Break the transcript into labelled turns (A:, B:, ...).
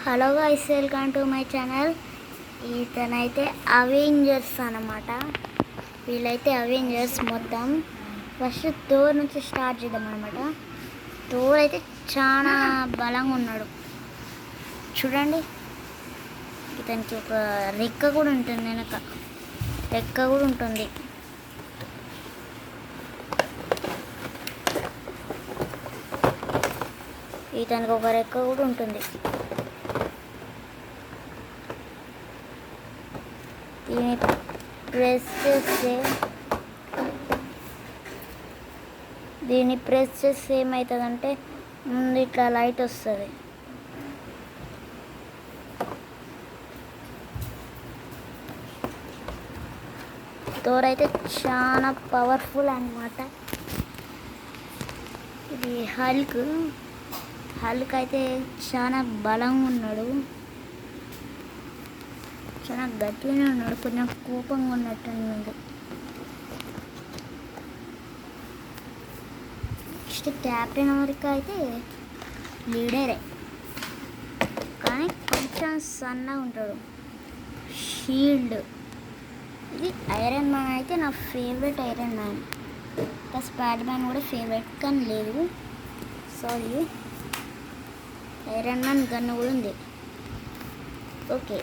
A: Hello guys, welcome to my channel. ఇతనైతే Avengers అన్నమాట. వీళ్ళైతే అవెంజర్స్. మొత్తం ఫస్ట్ థోర్ నుంచి స్టార్ట్ చేద్దాం అనమాట. థోర్ అయితే చాలా బలంగా ఉన్నాడు చూడండి. ఇతనికి ఒక రెక్క కూడా ఉంటుంది, వెనక రెక్క కూడా ఉంటుంది. ఇతనికి ఒక రెక్క కూడా ఉంటుంది. దీన్ని ప్రెస్ చేస్తే ఏమవుతుందంటే ముందు ఇట్లా లైట్ వస్తుంది. థోర్ అయితే చాలా పవర్ఫుల్ అన్నమాట. ఇది హల్క్ అయితే చాలా బలంగా ఉన్నాడు, చాలా గట్టిగానే ఉన్నాడు, కొంచెం కోపంగా ఉన్నట్టు. నెక్స్ట్ కెప్టెన్ అమెరికా అయితే లీడరే, కానీ కొంచెం సన్నగా ఉంటాడు. షీల్డ్ ఇది ఐరన్ మ్యాన్ అయితే నా ఫేవరెట్ ఐరన్ మ్యాన్. ఇంకా స్పైడర్ మ్యాన్ కూడా ఫేవరెట్, కానీ లేదు, సారీ. ఐరన్ మ్యాన్ గన్ కూడా ఉంది. ఓకే.